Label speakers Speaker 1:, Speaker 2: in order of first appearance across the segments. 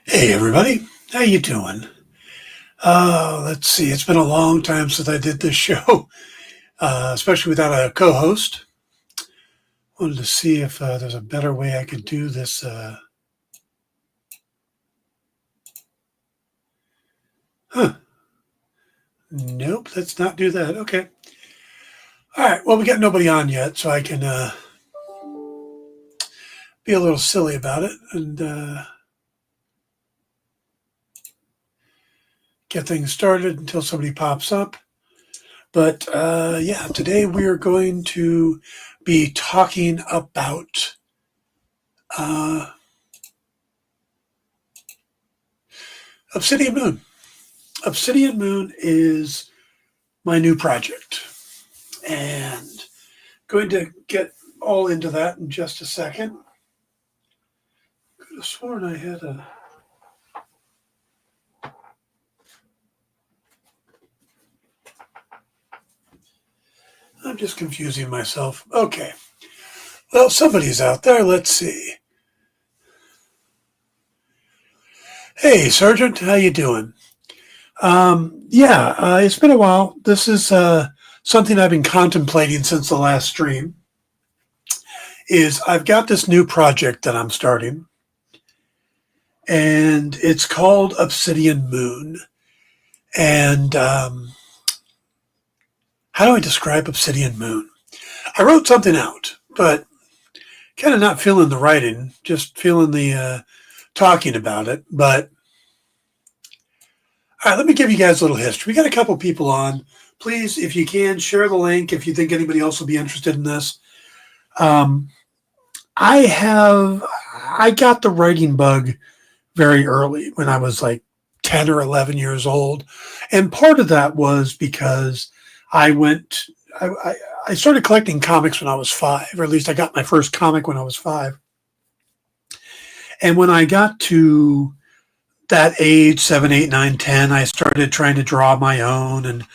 Speaker 1: Hey everybody, how you doing? Let's see. It's been a long time since I did this show, especially without a co-host. Wanted to see if there's a better way I could do this. Huh? Nope. Let's not do that. Okay. All right. Well, we got nobody on yet, so I can be a little silly about it and get things started until somebody pops up. But yeah, today we are going to be talking about uh, Obsidian Moon. Obsidian Moon is my new project, and going to get all into that in just a second. Could have sworn I had a. I'm just confusing myself. Okay. Well, somebody's out there. Let's see. Hey, Sergeant, how you doing? Yeah, it's been a while. This is something I've been contemplating since the last stream. Is I've got this new project that I'm starting, and it's called Obsidian Moon. And how do I describe Obsidian Moon? I wrote something out, but kind of not feeling the writing, just feeling the talking about it. But all right, let me give you guys a little history. We got a couple people on. Please, if you can, share the link if you think anybody else will be interested in this. Um, I got the writing bug very early when I was like 10 or 11 years old. And part of that was because I went, I started collecting comics when I was five, or at least I got my first comic when I was five. And when I got to that age, 7, 8, 9, 10, I started trying to draw my own and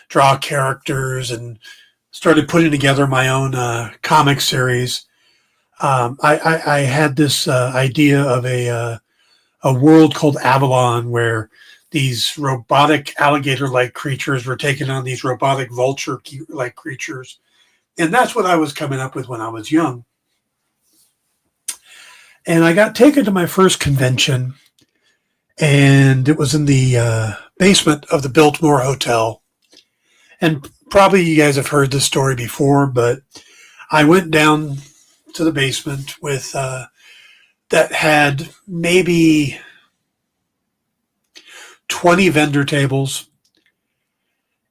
Speaker 1: draw characters and started putting together my own comic series. I had this idea of a world called Avalon where these robotic alligator-like creatures were taking on these robotic vulture-like creatures. And that's what I was coming up with when I was young. And I got taken to my first convention, and it was in the basement of the Biltmore Hotel. And probably you guys have heard this story before, but I went down to the basement with that had maybe 20 vendor tables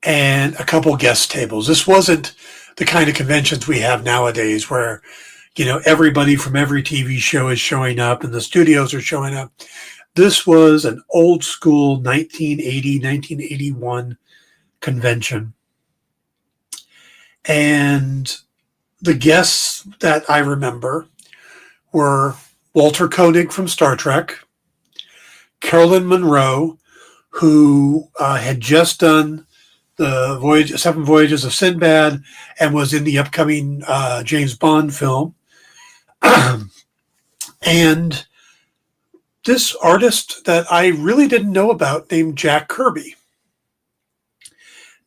Speaker 1: and a couple guest tables. This wasn't the kind of conventions we have nowadays where, you know, everybody from every TV show is showing up and the studios are showing up. This was an old school 1980, 1981 convention. And the guests that I remember were Walter Koenig from Star Trek, Carolyn Monroe, who had just done the Seven Voyages of Sinbad and was in the upcoming James Bond film. And this artist that I really didn't know about named Jack Kirby.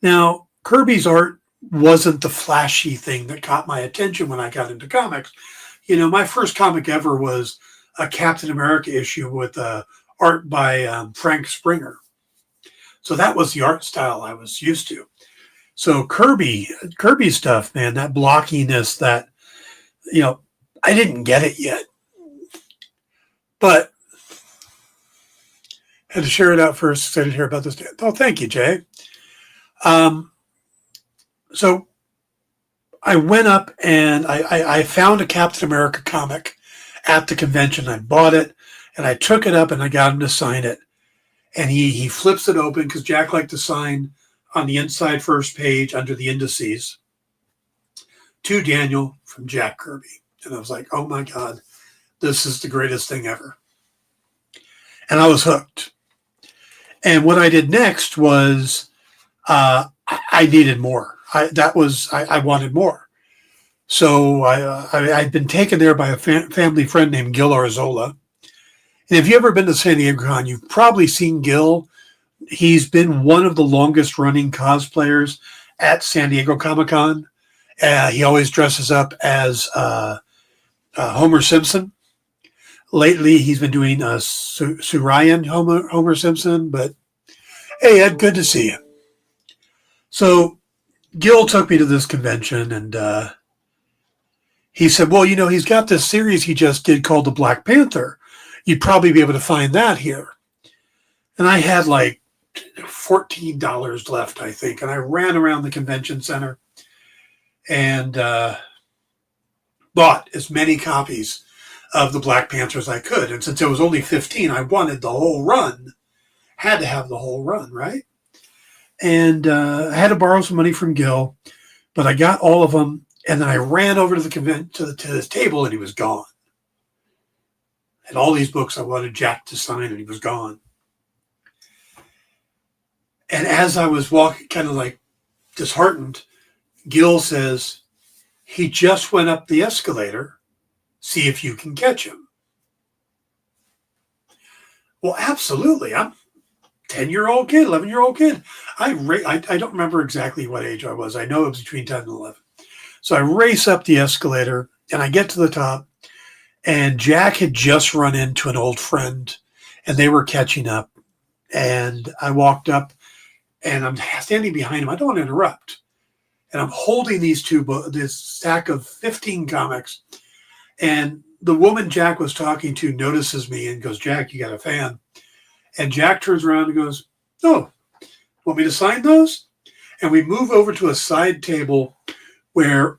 Speaker 1: Now, Kirby's art wasn't the flashy thing that caught my attention when I got into comics. You know, my first comic ever was a Captain America issue with art by Frank Springer. So that was the art style I was used to. So Kirby stuff, man, that blockiness, that, you know, I didn't get it yet. But I had to share it out first. Excited to hear about this. Oh, thank you, Jay. So I went up and I found a Captain America comic at the convention. I bought it and I took it up and I got him to sign it. And he flips it open because Jack liked to sign on the inside first page under the indices to Daniel from Jack Kirby. And I was like, oh my God, this is the greatest thing ever. And I was hooked. And what I did next was I needed more. I wanted more. So I'd been taken there by a family friend named Gil Arzola. And if you've ever been to San Diego Con, you've probably seen Gil. He's been one of the longest running cosplayers at San Diego Comic Con. He always dresses up as Homer Simpson. Lately, he's been doing Surian Homer Simpson. But hey, Ed, good to see you. So Gil took me to this convention, and he said, well, he's got this series he just did called The Black Panther. You'd probably be able to find that here. And I had like $14 left, I think. And I ran around the convention center and bought as many copies of the Black Panther as I could. And since it was only 15, I wanted the whole run. Had to have the whole run, right? And I had to borrow some money from Gil, but I got all of them. And then I ran over to the to this table, and he was gone. And all these books I wanted Jack to sign, and he was gone. And as I was walking, kind of like disheartened, Gil says, he just went up the escalator. See if you can catch him. Well, absolutely. I'm 10-year-old kid, 11-year-old kid. I don't remember exactly what age I was. I know it was between 10 and 11. So I race up the escalator, and I get to the top, and Jack had just run into an old friend, and they were catching up. And I walked up, and I'm standing behind him. I don't want to interrupt. And I'm holding this stack of 15 comics. And the woman Jack was talking to notices me and goes, Jack, you got a fan. And Jack turns around and goes, oh, want me to sign those? And we move over to a side table where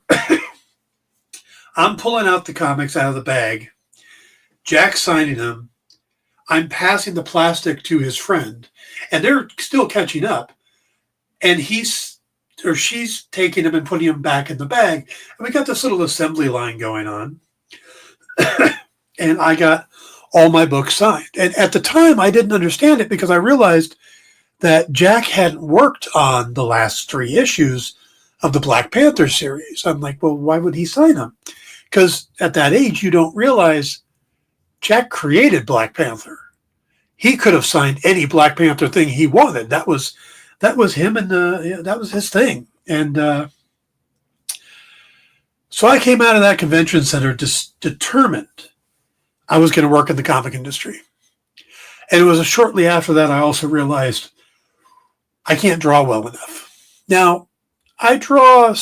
Speaker 1: I'm pulling out the comics out of the bag. Jack's signing them. I'm passing the plastic to his friend. And they're still catching up. And she's taking them and putting them back in the bag. And we got this little assembly line going on. And I got all my books signed. And at the time, I didn't understand it because I realized that Jack hadn't worked on the last 3 issues of the Black Panther series. I'm like, well, why would he sign them? Because at that age, you don't realize Jack created Black Panther. He could have signed any Black Panther thing he wanted. That was him, and that was his thing. And so I came out of that convention center determined I was going to work in the comic industry. And it was shortly after that I also realized I can't draw well enough. Now, I draw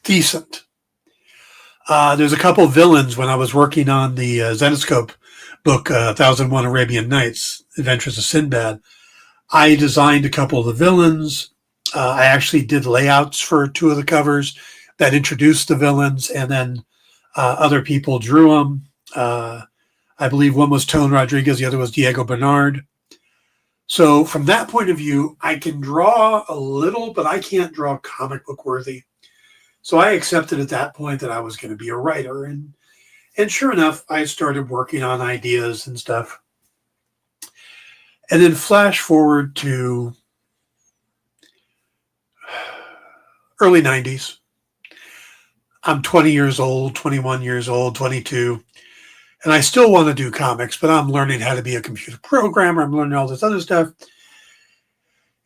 Speaker 1: decent. There's a couple of villains when I was working on the Zenescope book, 1001 Arabian Nights, Adventures of Sinbad. I designed a couple of the villains. I actually did layouts for 2 of the covers that introduced the villains, and then other people drew them. I believe one was Tone Rodriguez, the other was Diego Bernard. So from that point of view, I can draw a little, but I can't draw comic book worthy. So I accepted at that point that I was going to be a writer. And sure enough, I started working on ideas and stuff. And then flash forward to early 90s. I'm 20 years old, 21 years old, 22. And I still want to do comics, but I'm learning how to be a computer programmer. I'm learning all this other stuff.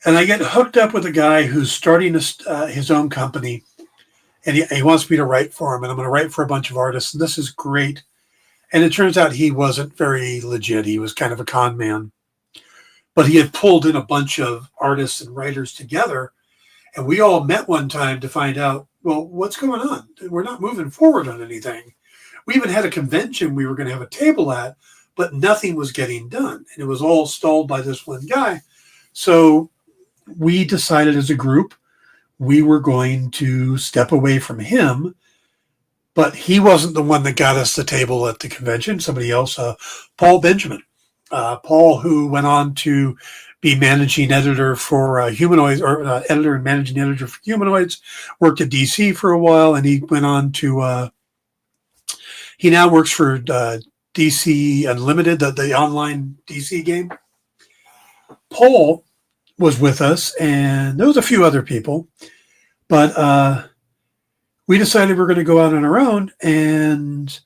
Speaker 1: And I get hooked up with a guy who's starting his own company. And he wants me to write for him. And I'm going to write for a bunch of artists. And this is great. And it turns out he wasn't very legit. He was kind of a con man. But he had pulled in a bunch of artists and writers together. And we all met one time to find out, well, what's going on? We're not moving forward on anything. We even had a convention we were going to have a table at, but nothing was getting done. And it was all stalled by this one guy. So we decided as a group, we were going to step away from him. But he wasn't the one that got us the table at the convention. Somebody else, Paul Benjamin. Paul, who went on to be managing editor for Humanoids, or editor and managing editor for Humanoids, worked at DC for a while, and he went on to, he now works for DC Unlimited, the online DC game. Paul was with us, and there was a few other people, but we decided we're going to go out on our own, and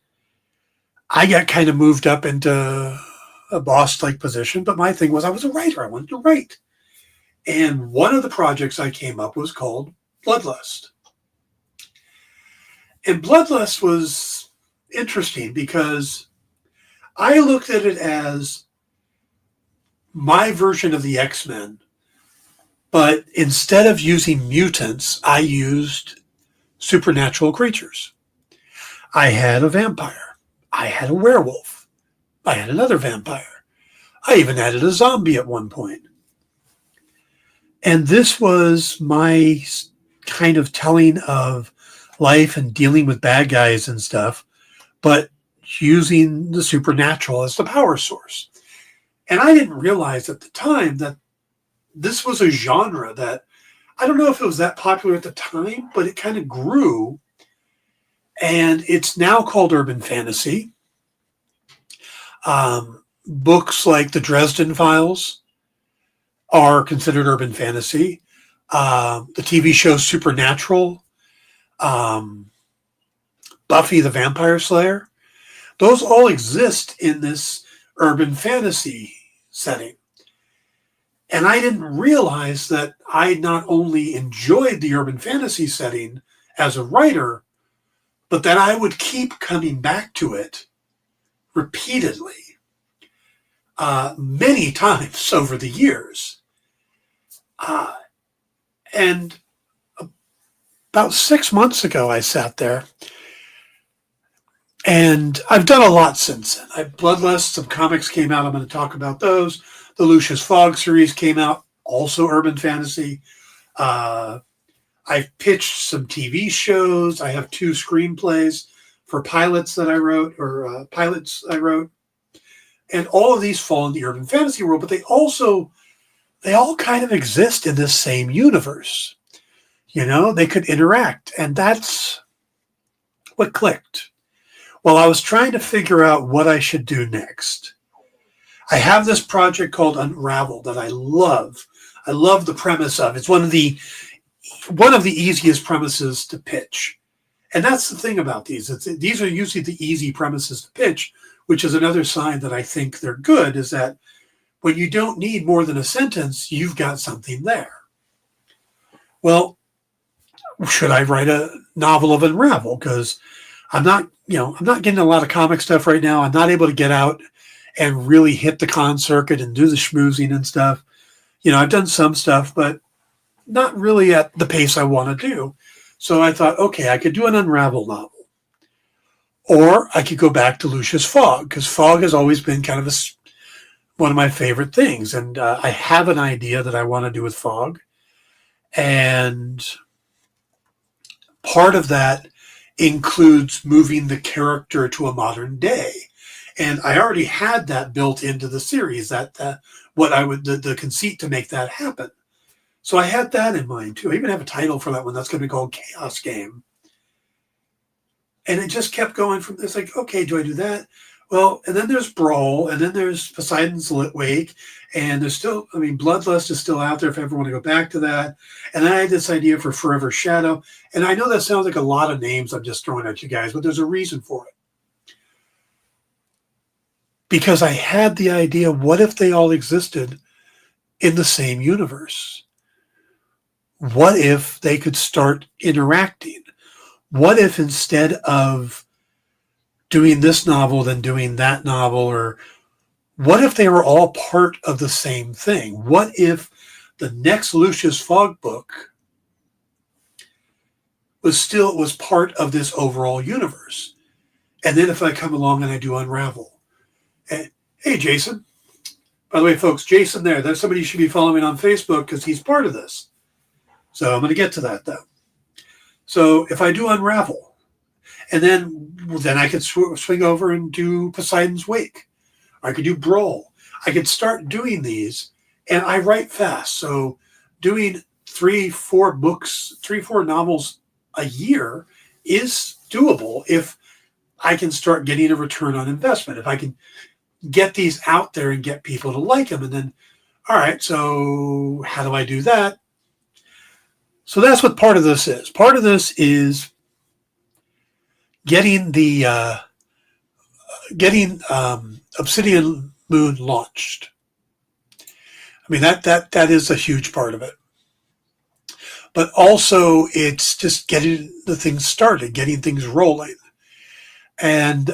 Speaker 1: I got kind of moved up into a boss-like position, but my thing was I was a writer. I wanted to write. And one of the projects I came up was called Bloodlust. And Bloodlust was interesting because I looked at it as my version of the X-Men, but instead of using mutants, I used supernatural creatures. I had a vampire. I had a werewolf. I had another vampire. I even added a zombie at one point. And this was my kind of telling of life and dealing with bad guys and stuff, but using the supernatural as the power source. And I didn't realize at the time that this was a genre that, I don't know if it was that popular at the time, but it kind of grew. And it's now called urban fantasy. Books like the Dresden Files are considered urban fantasy. The TV show Supernatural, Buffy the Vampire Slayer, those all exist in this urban fantasy setting. And I didn't realize that I not only enjoyed the urban fantasy setting as a writer, but that I would keep coming back to it repeatedly, many times over the years. And about 6 months ago, I sat there, and I've done a lot since then. Bloodlust, some comics came out. I'm going to talk about those. The Lucius Fogg series came out, also urban fantasy. I've pitched some TV shows. I have 2 screenplays for pilots that I wrote, or pilots I wrote. And all of these fall in the urban fantasy world, but they all kind of exist in this same universe. You know, they could interact. And that's what clicked. Well, I was trying to figure out what I should do next. I have this project called Unravel that I love. I love the premise of. It's one of the easiest premises to pitch. And that's the thing about these. These are usually the easy premises to pitch, which is another sign that I think they're good, is that when you don't need more than a sentence, you've got something there. Well, should I write a novel of Unravel? Because I'm not getting a lot of comic stuff right now. I'm not able to get out and really hit the con circuit and do the schmoozing and stuff. You know, I've done some stuff, but not really at the pace I want to do. So I thought, okay, I could do an Unravel novel. Or I could go back to Lucius Fogg, because Fogg has always been kind of one of my favorite things. And I have an idea that I want to do with Fogg. And part of that includes moving the character to a modern day. And I already had that built into the series, the conceit to make that happen. So I had that in mind too. I even have a title for that one that's going to be called Chaos Game. And it just kept going from this, like, okay, do I do that? Well, and then there's Brawl, and then there's Poseidon's Wake, and there's still, Bloodlust is still out there if I ever want to go back to that. And then I had this idea for Forever Shadow. And I know that sounds like a lot of names I'm just throwing at you guys, but there's a reason for it. Because I had the idea, what if they all existed in the same universe? What if they could start interacting? What if instead of doing this novel than doing that novel, or what if they were all part of the same thing? What if the next Lucius Fogg book was part of this overall universe? And then if I come along and I do Unravel, hey, Jason. By the way, folks, Jason there's somebody you should be following on Facebook because he's part of this. So I'm going to get to that, though. So if I do Unravel, and then I could swing over and do Poseidon's Wake. I could do Brawl. I could start doing these, and I write fast. So doing 3-4 novels a year is doable if I can start getting a return on investment. If I can get these out there and get people to like them. And then, all right, so how do I do that? So that's what part of this is. Part of this is getting getting Obsidian Moon launched. I mean, that is a huge part of it. But also, it's just getting the things started, getting things rolling. And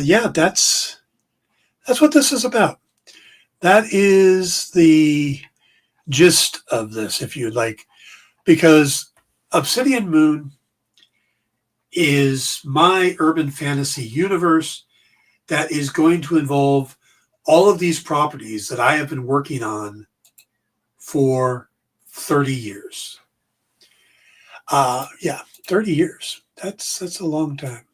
Speaker 1: yeah, that's what this is about. That is the gist of this, if you'd like, because Obsidian Moon is my urban fantasy universe that is going to involve all of these properties that I have been working on for 30 years. Yeah, 30 years. That's a long time.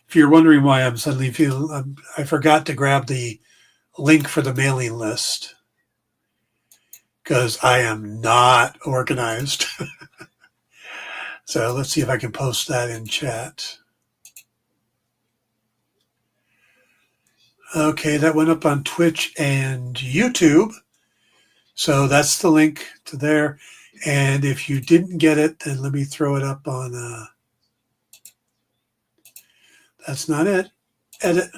Speaker 1: If you're wondering why I'm suddenly feeling, I forgot to grab the link for the mailing list because I am not organized. So let's see if I can post that in chat. Okay, that went up on Twitch and YouTube. So that's the link to there. And if you didn't get it, then let me throw it up on, that's not it. Edit.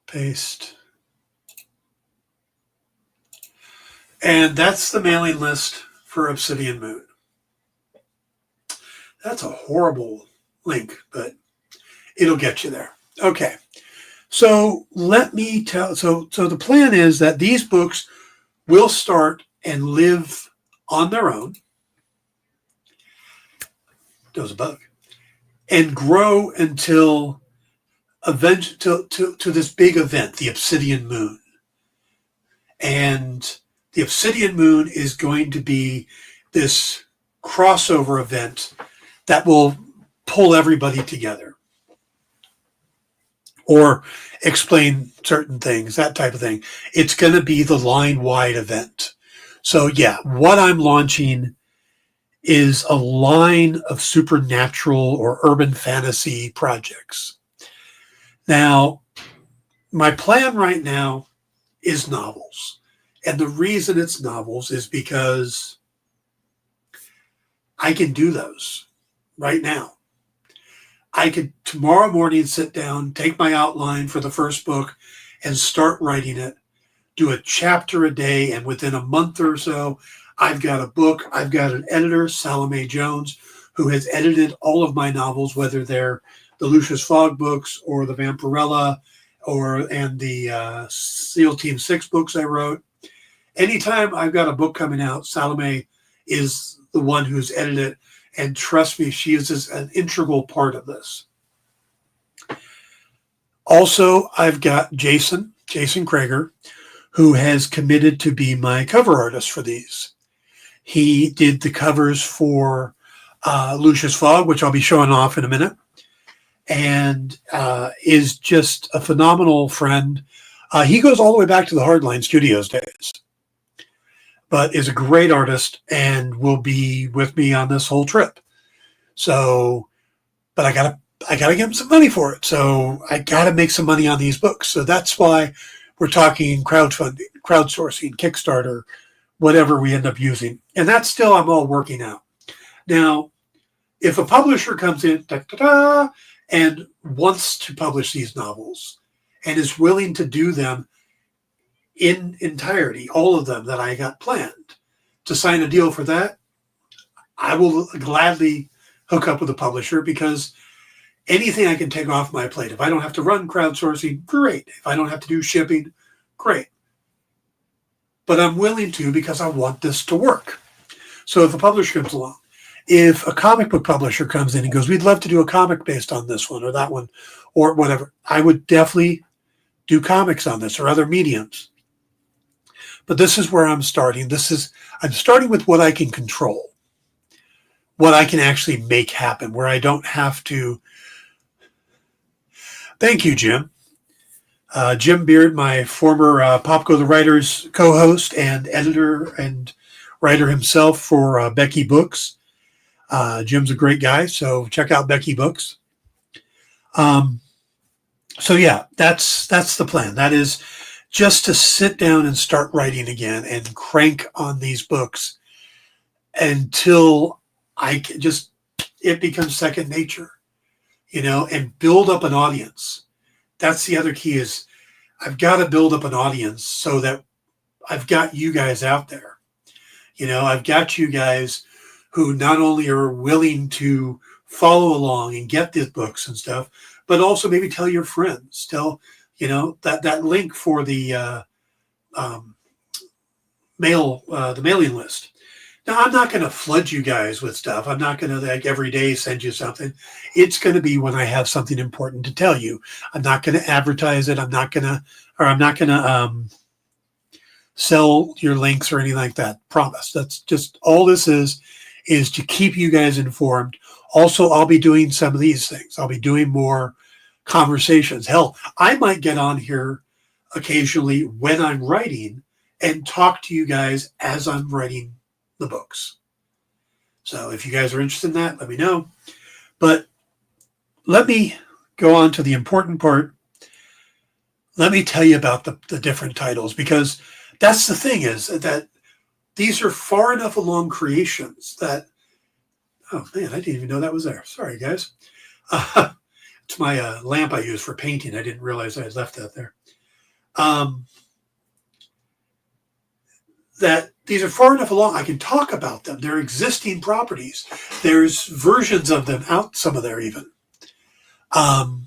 Speaker 1: Paste. And that's the mailing list for Obsidian Moon. That's a horrible link, but it'll get you there. Okay. So let me tell, so the plan is that these books will start and live on their own. There was a bug. And grow until eventually to this big event, the Obsidian Moon. And the Obsidian Moon is going to be this crossover event that will pull everybody together or explain certain things, that type of thing. It's going to be the line-wide event. So yeah, what I'm launching is a line of supernatural or urban fantasy projects. Now, my plan right now is novels. And the reason it's novels is because I can do those right now. I could tomorrow morning sit down, take my outline for the first book and start writing it, do a chapter a day, and within a month or so, I've got a book. I've got an editor, Salome Jones, who has edited all of my novels, whether they're the Lucius Fogg books or the Vampirella and the SEAL Team 6 books I wrote. Anytime I've got a book coming out, Salome is the one who's edited it. And trust me, she is an integral part of this. Also, I've got Jason Krager, who has committed to be my cover artist for these. He did the covers for Lucius Fogg, which I'll be showing off in a minute, and is just a phenomenal friend. He goes all the way back to the Hardline Studios days, but is a great artist and will be with me on this whole trip. So, but I gotta give him some money for it. So I gotta make some money on these books. So that's why we're talking crowdfunding, crowdsourcing, Kickstarter, whatever we end up using. And that's still, I'm all working out. Now, if a publisher comes in and wants to publish these novels and is willing to do them in entirety, all of them that I got planned, to sign a deal for that, I will gladly hook up with a publisher, because anything I can take off my plate. If I don't have to run crowdsourcing, great. If I don't have to do shipping, great. But I'm willing to, because I want this to work. So if a publisher comes along, if a comic book publisher comes in and goes, we'd love to do a comic based on this one or that one or whatever, I would definitely do comics on this or other mediums. But this is where I'm starting. I'm starting with what I can control, what I can actually make happen, where I don't have to. Thank you, Jim. Jim Beard, my former Popco the Writer's co-host and editor and writer himself for Becky Books. Jim's a great guy, so check out Becky Books. So yeah, that's the plan. That is just to sit down and start writing again and crank on these books until it becomes second nature. and build up an audience. That's the other key is I've got to build up an audience so that I've got you guys out there. I've got you guys who not only are willing to follow along and get these books and stuff, but also maybe tell your friends, that link for the the mailing list. Now, I'm not going to flood you guys with stuff. I'm not going to like every day send you something. It's going to be when I have something important to tell you. I'm not going to advertise it. I'm not going to sell your links or anything like that. Promise. That's just all this is to keep you guys informed. Also, I'll be doing some of these things. I'll be doing more conversations. Hell, I might get on here occasionally when I'm writing and talk to you guys as I'm writing the books. So if you guys are interested in that, let me know. But let me go on to the important part. Let me tell you about the different titles, because that's the thing is that these are far enough along creations that, oh man, I didn't even know that was there. Sorry, guys. It's my lamp I use for painting. I didn't realize I had left that there. That these are far enough along, I can talk about them. They're existing properties. There's versions of them out, some of there even. One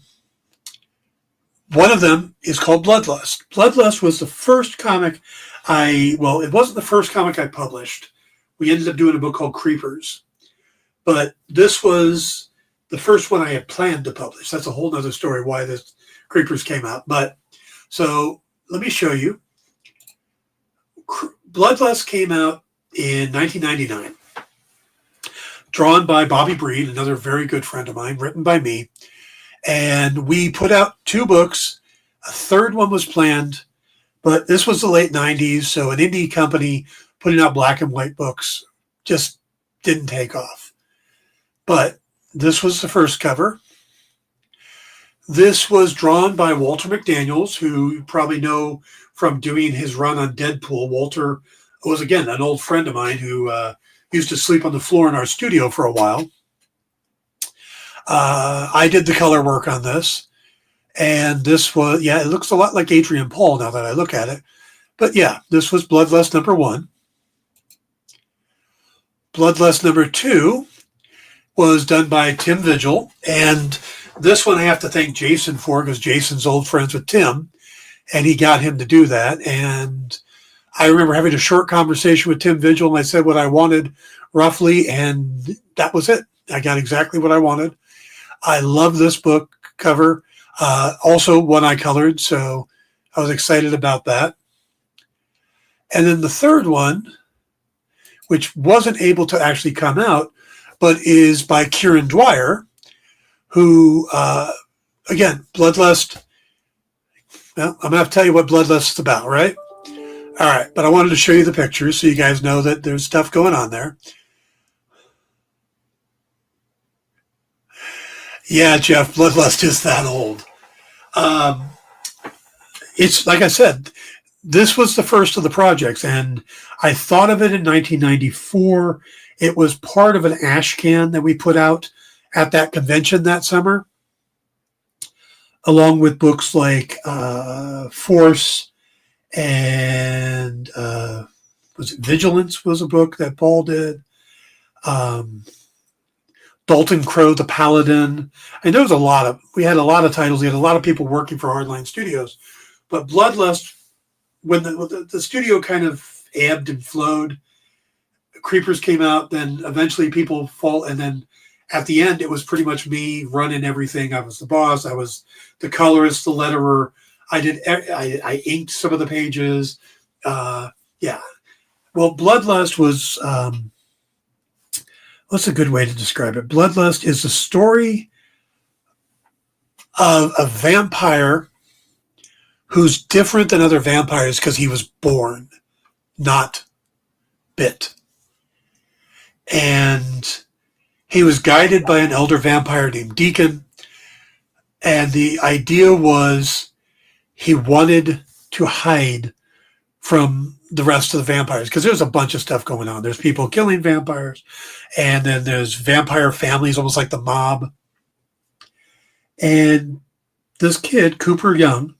Speaker 1: of them is called Bloodlust. Bloodlust was the first comic it wasn't the first comic I published. We ended up doing a book called Creepers. But this was the first one I had planned to publish. That's a whole nother story why this Creepers came out. But so let me show you. Bloodlust came out in 1999, drawn by Bobby Breed, another very good friend of mine, written by me. And we put out 2 books. A third one was planned, but this was the late 90s, so an indie company putting out black and white books just didn't take off. But this was the first cover. This was drawn by Walter McDaniels, who you probably know from doing his run on Deadpool. Walter was, again, an old friend of mine who used to sleep on the floor in our studio for a while. I did the color work on this. And this was, it looks a lot like Adrian Paul now that I look at it. But yeah, this was Bloodlust number 1. Bloodlust number 2 was done by Tim Vigil. And this one I have to thank Jason for, because Jason's old friends with Tim, and he got him to do that. And I remember having a short conversation with Tim Vigil, and I said what I wanted roughly, and that was it. I got exactly what I wanted. I love this book cover. Also one I colored, so I was excited about that. And then the third one, which wasn't able to actually come out, but is by Kieran Dwyer, who, again, Bloodlust. Well, I'm going to have to tell you what Bloodlust is about, right? All right, but I wanted to show you the pictures so you guys know that there's stuff going on there. Yeah, Jeff, Bloodlust is that old. It's like I said, this was the first of the projects, and I thought of it in 1994. It was part of an ash can that we put out at that convention that summer, along with books like Force and was it Vigilance was a book that Paul did. Dalton Crow, the Paladin. And there was we had a lot of titles. We had a lot of people working for Hardline Studios. But Bloodlust, when the studio kind of ebbed and flowed, Creepers came out, then eventually people fall, and then at the end, it was pretty much me running everything. I was the boss. I was the colorist, the letterer. I inked some of the pages. Yeah. Well, Bloodlust was, what's a good way to describe it? Bloodlust is the story of a vampire who's different than other vampires because he was born, not bit. And he was guided by an elder vampire named Deacon. And the idea was he wanted to hide from the rest of the vampires because there's a bunch of stuff going on. There's people killing vampires, and then there's vampire families, almost like the mob. And this kid, Cooper Young,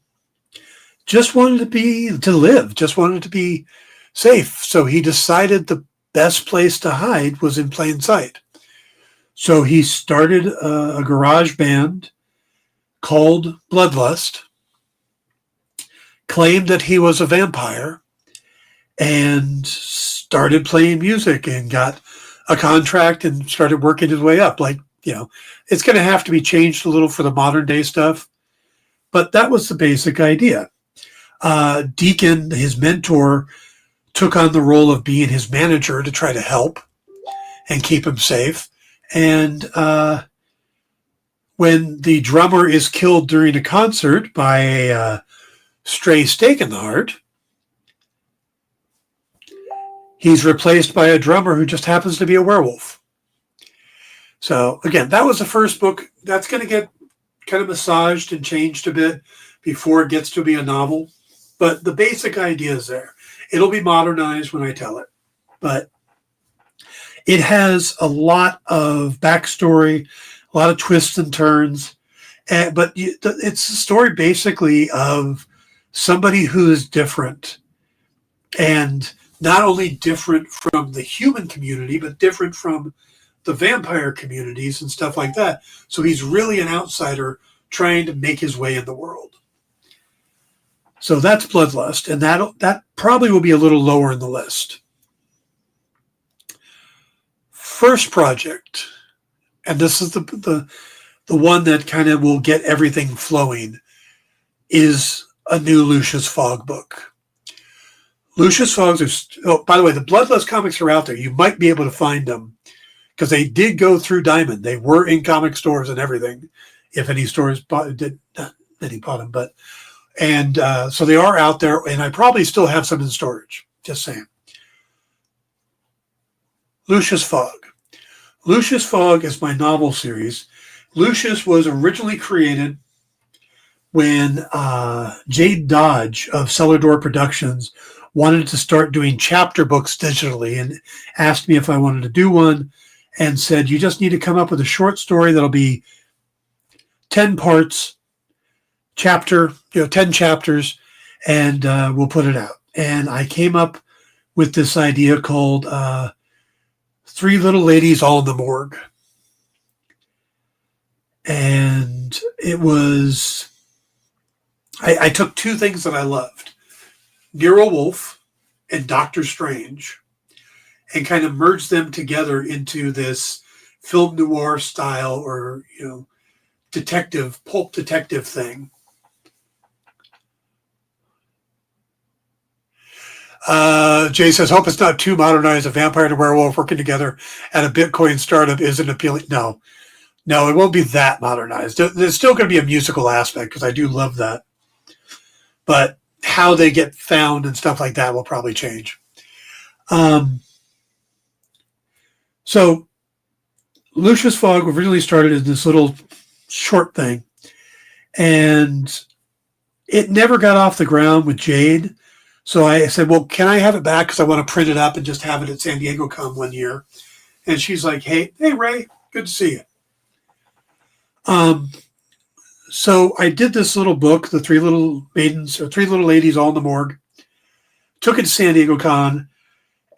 Speaker 1: just wanted to live, just wanted to be safe. So he decided the best place to hide was in plain sight. So he started a garage band called Bloodlust, claimed that he was a vampire, and started playing music and got a contract and started working his way up. Like, it's going to have to be changed a little for the modern day stuff, but that was the basic idea. Deacon, his mentor, took on the role of being his manager to try to help and keep him safe. And when the drummer is killed during a concert by a stray stake in the heart, he's replaced by a drummer who just happens to be a werewolf. So again, that was the first book. That's going to get kind of massaged and changed a bit before it gets to be a novel. But the basic idea is there. It'll be modernized when I tell it. But it has a lot of backstory, a lot of twists and turns. But it's a story basically of somebody who is different. And not only different from the human community, but different from the vampire communities and stuff like that. So he's really an outsider trying to make his way in the world. So that's Bloodlust, and that probably will be a little lower in the list. First project, and this is the one that kind of will get everything flowing, is a new Lucius Fogg book. Lucius Fogg by the way, the Bloodlust comics are out there. You might be able to find them because they did go through Diamond. They were in comic stores and everything. If any stores did, not many bought them, but so they are out there, and I probably still have some in storage. Just saying. Lucius Fogg. Lucius Fogg is my novel series. Lucius was originally created when Jade Dodge of Cellar Door Productions wanted to start doing chapter books digitally and asked me if I wanted to do one and said, you just need to come up with a short story that'll be 10 parts, 10 chapters, and we'll put it out. And I came up with this idea called Three Little Ladies All in the Morgue. And it was, I took two things that I loved, Nero Wolfe and Doctor Strange, and kind of merged them together into this film noir style or, pulp detective thing. Jay says, hope it's not too modernized. A vampire and a werewolf working together at a Bitcoin startup isn't appealing. No, it won't be that modernized. There's still going to be a musical aspect because I do love that. But how they get found and stuff like that will probably change. So Lucius Fogg originally started as this little short thing, and it never got off the ground with Jade. So I said, well, can I have it back? Because I want to print it up and just have it at San Diego Con one year. And she's like, hey, Ray, good to see you. So I did this little book, The Three Little Ladies All in the Morgue, took it to San Diego Con,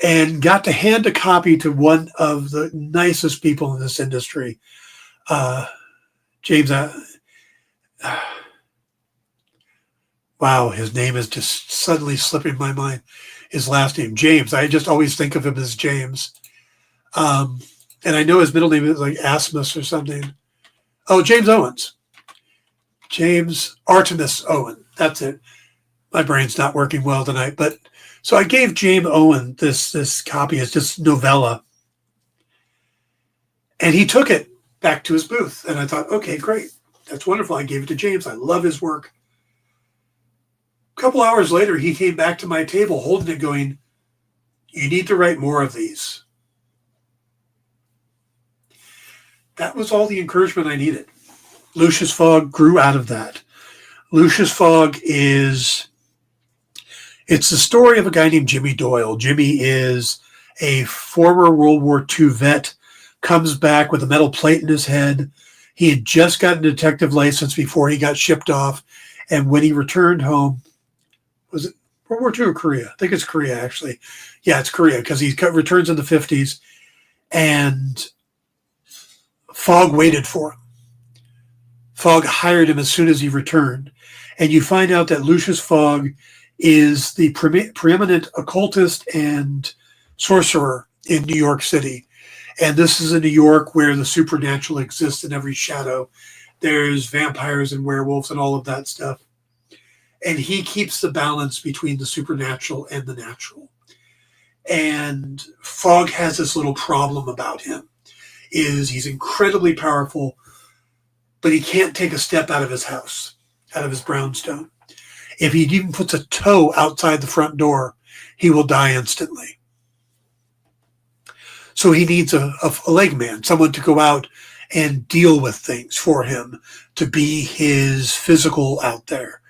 Speaker 1: and got to hand a copy to one of the nicest people in this industry, James. Wow, his name is just suddenly slipping my mind. His last name, James. I just always think of him as James. And I know his middle name is like Asmus or something. Oh, James Owens. James Artemis Owen. That's it. My brain's not working well tonight. But so I gave James Owen this copy as just novella. And he took it back to his booth. And I thought, okay, great. That's wonderful. I gave it to James. I love his work. A couple hours later, he came back to my table holding it going, you need to write more of these. That was all the encouragement I needed. Lucius Fogg grew out of that. Lucius Fogg it's the story of a guy named Jimmy Doyle. Jimmy is a former World War II vet, comes back with a metal plate in his head. He had just gotten a detective license before he got shipped off. And when he returned home, was it World War II or Korea? I think it's Korea, actually. Yeah, it's Korea, because he returns in the 50s, and Fogg waited for him. Fogg hired him as soon as he returned. And you find out that Lucius Fogg is the preeminent occultist and sorcerer in New York City. And this is in New York where the supernatural exists in every shadow. There's vampires and werewolves and all of that stuff. And he keeps the balance between the supernatural and the natural. And Fogg has this little problem about him, is he's incredibly powerful, but he can't take a step out of his house, out of his brownstone. If he even puts a toe outside the front door, he will die instantly. So he needs a leg man, someone to go out and deal with things for him, to be his physical out there.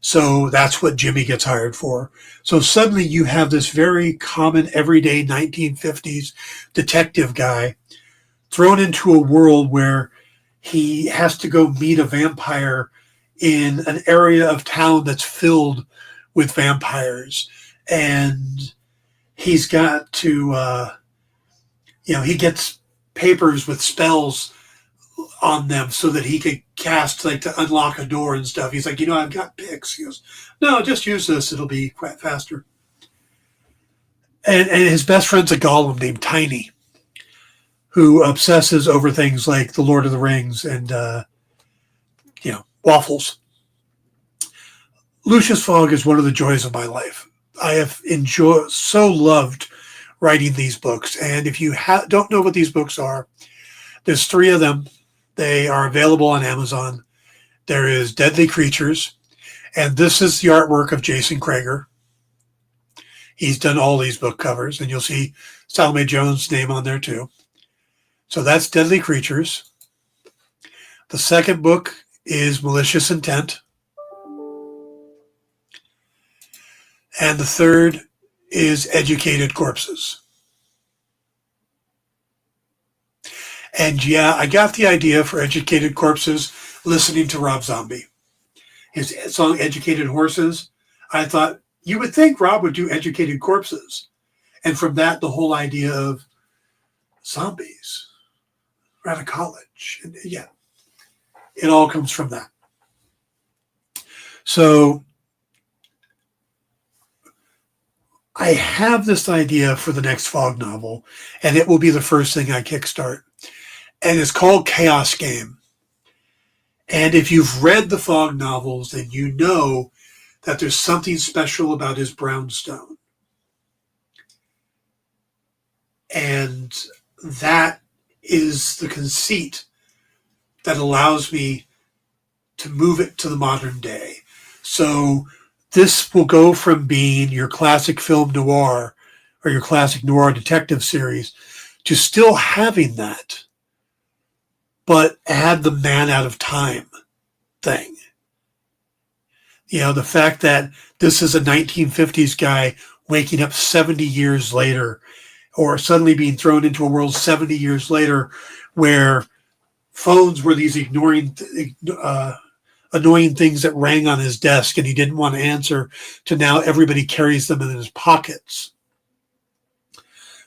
Speaker 1: So that's what Jimmy gets hired for. So suddenly you have this very common, everyday 1950s detective guy thrown into a world where he has to go meet a vampire in an area of town that's filled with vampires. And he's got to, he gets papers with spells on them so that he could cast, like, to unlock a door and stuff. He's like, I've got picks. He goes, no, just use this. It'll be quite faster. And his best friend's a golem named Tiny, who obsesses over things like the Lord of the Rings and, waffles. Lucius Fogg is one of the joys of my life. I have loved writing these books. And if you don't know what these books are, there's 3 of them. They are available on Amazon. There is Deadly Creatures, and this is the artwork of Jason Krager. He's done all these book covers, and you'll see Salome Jones' name on there too. So that's Deadly Creatures. The second book is Malicious Intent. And the third is Educated Corpses. And yeah, I got the idea for Educated Corpses listening to Rob Zombie. His song Educated Horses. I thought, you would think Rob would do Educated Corpses. And from that, the whole idea of zombies. We're out of college. And yeah, it all comes from that. So I have this idea for the next Fogg novel, and it will be the first thing I kickstart. And it's called Chaos Game. And if you've read the Fogg novels, then you know that there's something special about his brownstone. And that is the conceit that allows me to move it to the modern day. So this will go from being your classic film noir or your classic noir detective series to still having that, but add the man out of time thing. The fact that this is a 1950s guy waking up 70 years later, or suddenly being thrown into a world 70 years later where phones were these annoying things that rang on his desk and he didn't want to answer, to now everybody carries them in his pockets.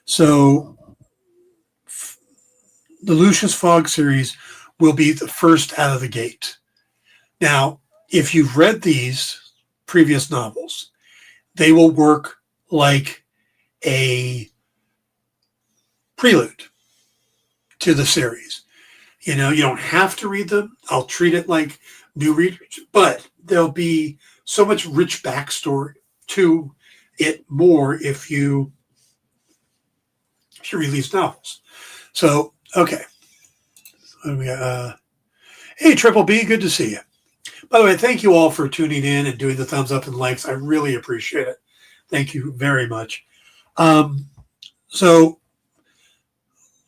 Speaker 1: So the Lucius Fogg series will be the first out of the gate. Now, if you've read these previous novels, they will work like a prelude to the series. You don't have to read them. I'll treat it like new readers, but there'll be so much rich backstory to it more if you read these novels. So, okay. Hey, Triple B, good to see you. By the way, thank you all for tuning in and doing the thumbs up and likes. I really appreciate it. Thank you very much. So,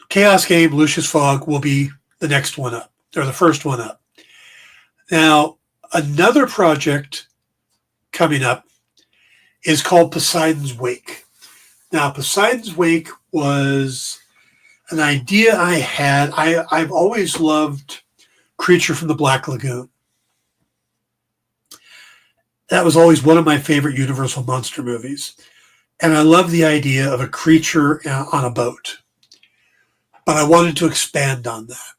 Speaker 1: Chaos Game, Lucius Fogg will be the next one up, or the first one up. Now, another project coming up is called Poseidon's Wake. Now, Poseidon's Wake was an idea I had. I've always loved Creature from the Black Lagoon. That was always one of my favorite Universal monster movies. And I love the idea of a creature on a boat. But I wanted to expand on that.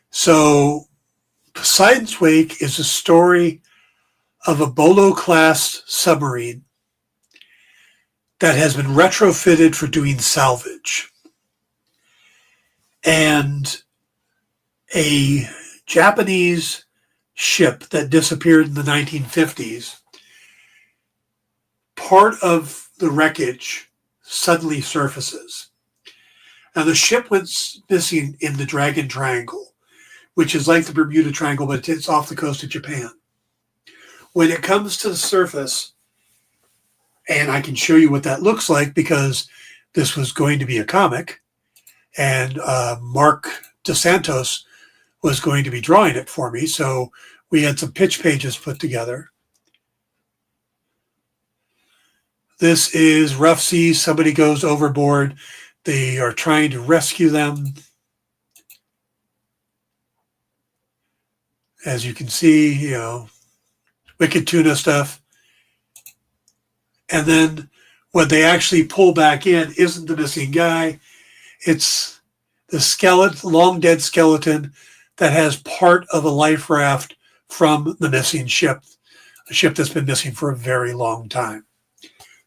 Speaker 1: So Poseidon's Wake is a story of a Bolo-class submarine that has been retrofitted for doing salvage. And a Japanese ship that disappeared in the 1950s, part of the wreckage suddenly surfaces. Now, the ship went missing in the Dragon Triangle, which is like the Bermuda Triangle, but it's off the coast of Japan. When it comes to the surface, and I can show you what that looks like because this was going to be a comic, and Mark DeSantos was going to be drawing it for me, so we had some pitch pages put together. This is rough seas. Somebody goes overboard. They are trying to rescue them. As you can see, wicked tuna stuff. And then what they actually pull back in isn't the missing guy. It's the skeleton, long dead skeleton that has part of a life raft from the missing ship, a ship that's been missing for a very long time.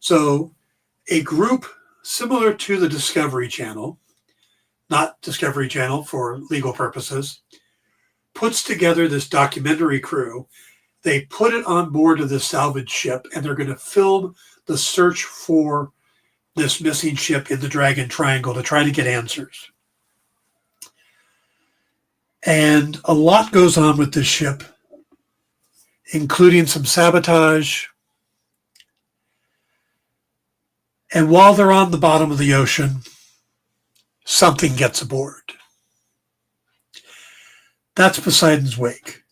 Speaker 1: So a group similar to the Discovery Channel, not Discovery Channel for legal purposes, puts together this documentary crew. They put it on board of the salvage ship, and they're going to film the search for this missing ship in the Dragon Triangle to try to get answers. And a lot goes on with this ship, including some sabotage. And while they're on the bottom of the ocean, something gets aboard. That's Poseidon's Wake.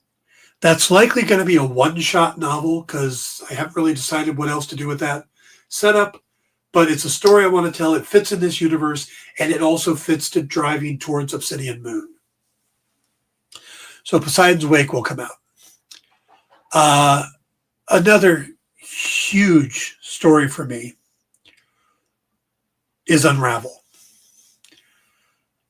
Speaker 1: That's likely going to be a one-shot novel because I haven't really decided what else to do with that setup, but it's a story I want to tell. It fits in this universe, and it also fits to driving towards Obsidian Moon. So Poseidon's Wake will come out. Another huge story for me is Unravel.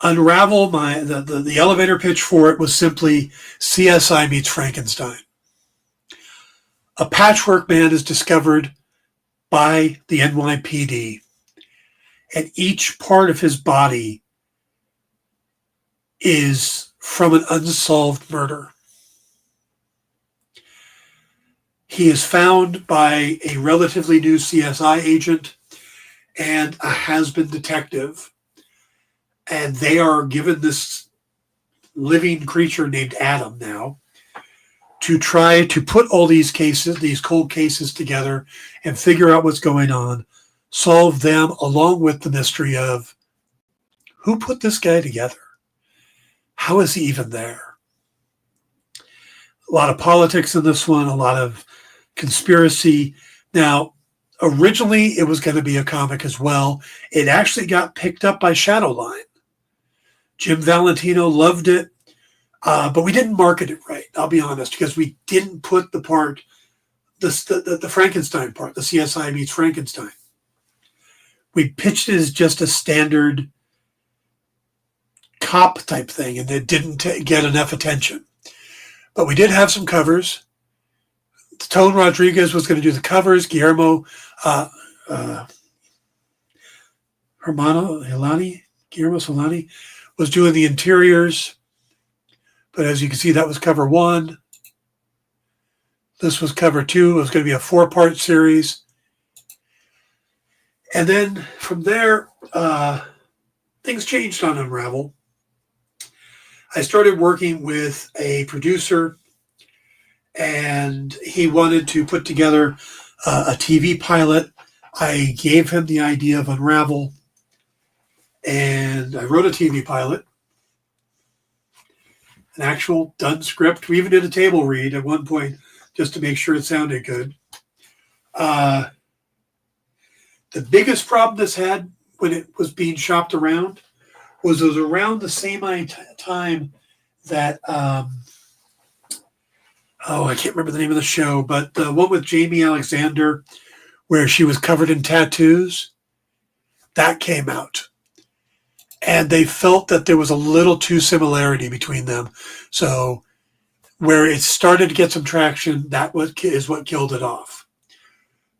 Speaker 1: Unravel, the elevator pitch for it was simply CSI meets Frankenstein. A patchwork man is discovered by the NYPD, and each part of his body is from an unsolved murder. He is found by a relatively new CSI agent and a has-been detective, and they are given this living creature named Adam now to try to put all these cases, these cold cases together and figure out what's going on, solve them along with the mystery of who put this guy together? How is he even there? A lot of politics in this one, a lot of conspiracy. Now, originally, it was going to be a comic as well. It actually got picked up by Shadowline. Jim Valentino loved it, but we didn't market it right, I'll be honest, because we didn't put the part, the Frankenstein part, the CSI meets Frankenstein. We pitched it as just a standard cop type thing, and it didn't get enough attention. But we did have some covers. Tone Rodriguez was going to do the covers. Guillermo Solani was doing the interiors. But as you can see, that was cover 1. This was cover 2. It was going to be a 4-part series. And then from there, things changed on Unravel. I started working with a producer, and he wanted to put together a TV pilot. I gave him the idea of Unravel, and I wrote a TV pilot, an actual done script. We even did a table read at one point just to make sure it sounded good. The biggest problem this had when it was being shopped around was it was around the same time that I can't remember the name of the show, but the one with Jamie Alexander where she was covered in tattoos, that came out. And they felt that there was a little too similarity between them. So where it started to get some traction, is what killed it off.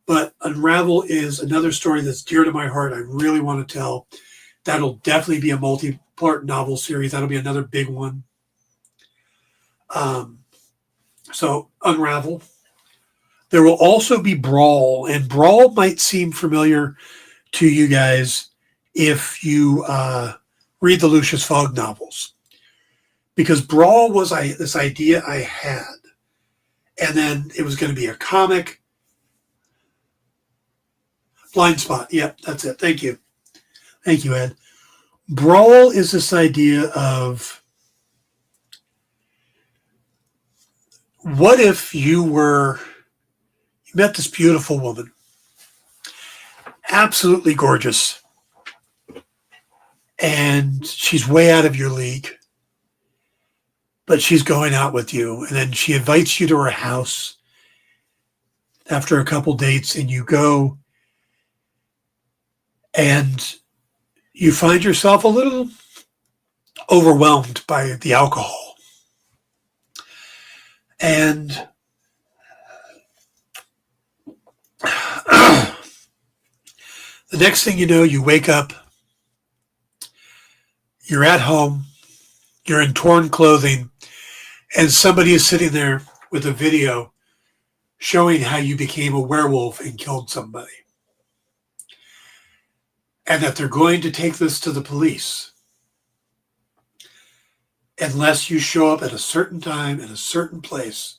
Speaker 1: But Unravel is another story that's dear to my heart. I really want to tell. That'll definitely be a multi-part novel series. That'll be another big one. So Unravel. There will also be Brawl, and Brawl might seem familiar to you guys if you read the Lucius Fogg novels. Because Brawl was this idea I had, and then it was going to be a comic. Blind Spot. Yep, that's it. Thank you. Thank you, Ed. Brawl is this idea of what if you met this beautiful woman, absolutely gorgeous, and she's way out of your league, but she's going out with you, and then she invites you to her house after a couple dates, and you go, and you find yourself a little overwhelmed by the alcohol. And the next thing you know, you wake up, you're at home, you're in torn clothing, and somebody is sitting there with a video showing how you became a werewolf and killed somebody. And that they're going to take this to the police unless you show up at a certain time in a certain place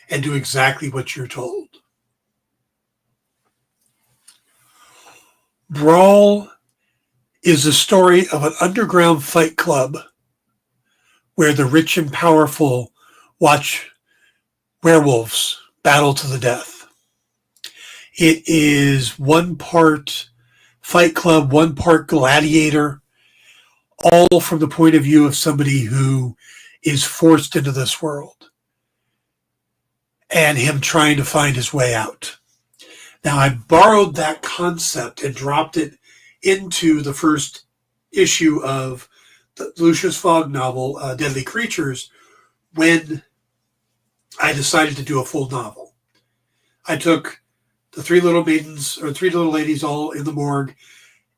Speaker 1: and do exactly what you're told. Brawl is a story of an underground fight club where the rich and powerful watch werewolves battle to the death. It is one part Fight Club, one part Gladiator, all from the point of view of somebody who is forced into this world and him trying to find his way out. Now, I borrowed that concept and dropped it into the first issue of the Lucius Fogg novel, Deadly Creatures, when I decided to do a full novel. I took the three little ladies all in the morgue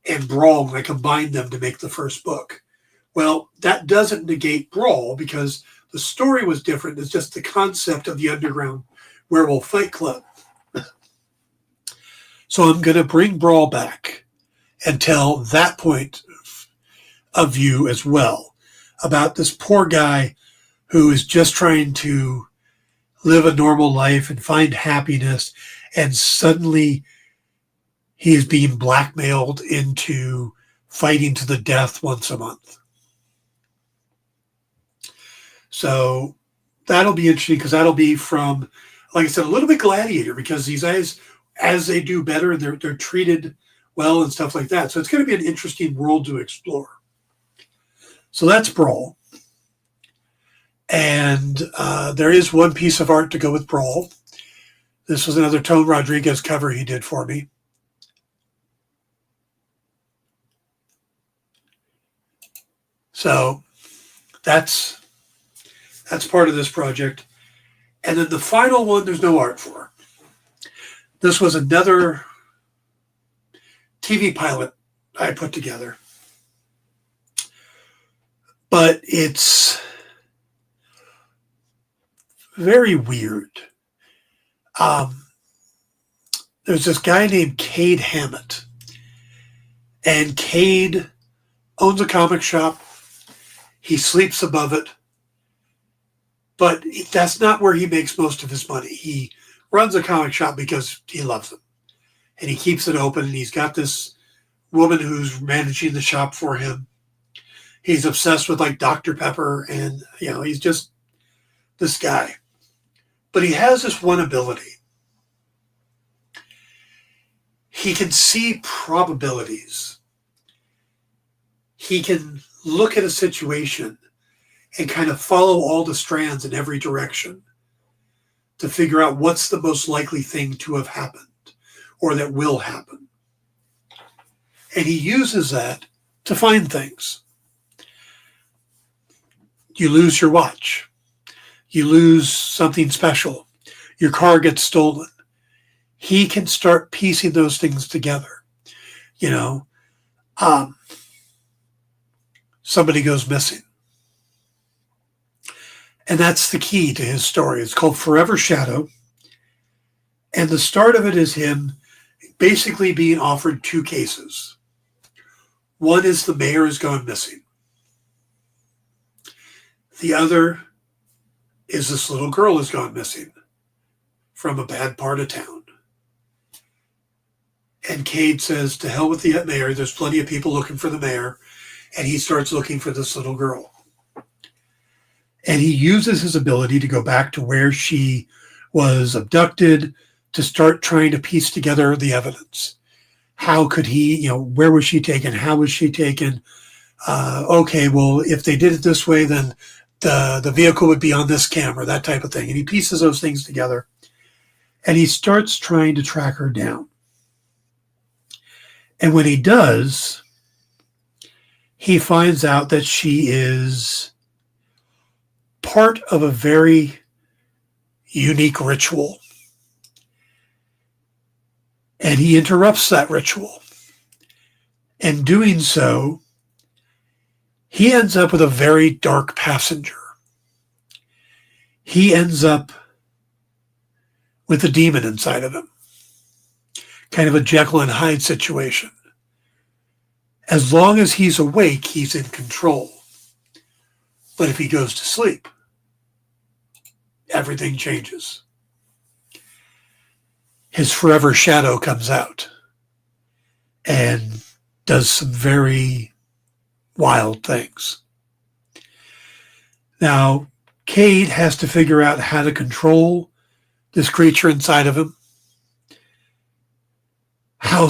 Speaker 1: and Brawl, and I combined them to make the first book. Well, that doesn't negate Brawl because the story was different. It's just the concept of the underground werewolf fight club. So I'm going to bring Brawl back and tell that point of view as well about this poor guy who is just trying to live a normal life and find happiness, and suddenly he is being blackmailed into fighting to the death once a month. So that'll be interesting because that'll be from, like I said, a little bit Gladiator, because these guys, as they do better, they're treated well and stuff like that. So it's going to be an interesting world to explore. So that's Brawl. And there is one piece of art to go with Brawl. This was another Tone Rodriguez cover he did for me. So that's part of this project. And then the final one, there's no art for. This was another TV pilot I put together. But it's very weird. There's this guy named Cade Hammett. And Cade owns a comic shop. He sleeps above it. But that's not where he makes most of his money. He runs a comic shop because he loves them. And he keeps it open. And he's got this woman who's managing the shop for him. He's obsessed with like Dr. Pepper. And, he's just this guy. But he has this one ability. He can see probabilities. He can look at a situation and kind of follow all the strands in every direction to figure out what's the most likely thing to have happened or that will happen. And he uses that to find things. You lose your watch. You lose something special. Your car gets stolen. He can start piecing those things together. You know, somebody goes missing. And that's the key to his story. It's called Forever Shadow. And the start of it is him basically being offered two cases. One is the mayor has gone missing. The other is this little girl has gone missing from a bad part of town. And Cade says, to hell with the mayor. There's plenty of people looking for the mayor. And he starts looking for this little girl. And he uses his ability to go back to where she was abducted to start trying to piece together the evidence. How could he, where was she taken? How was she taken? Okay, well, if they did it this way, then the vehicle would be on this camera, that type of thing. And he pieces those things together. And he starts trying to track her down. And when he does, he finds out that she is part of a very unique ritual. And he interrupts that ritual. And doing so, he ends up with a very dark passenger. He ends up with a demon inside of him. Kind of a Jekyll and Hyde situation. As long as he's awake, he's in control. But if he goes to sleep, everything changes. His forever shadow comes out and does some very wild things. Now, Cade has to figure out how to control this creature inside of him,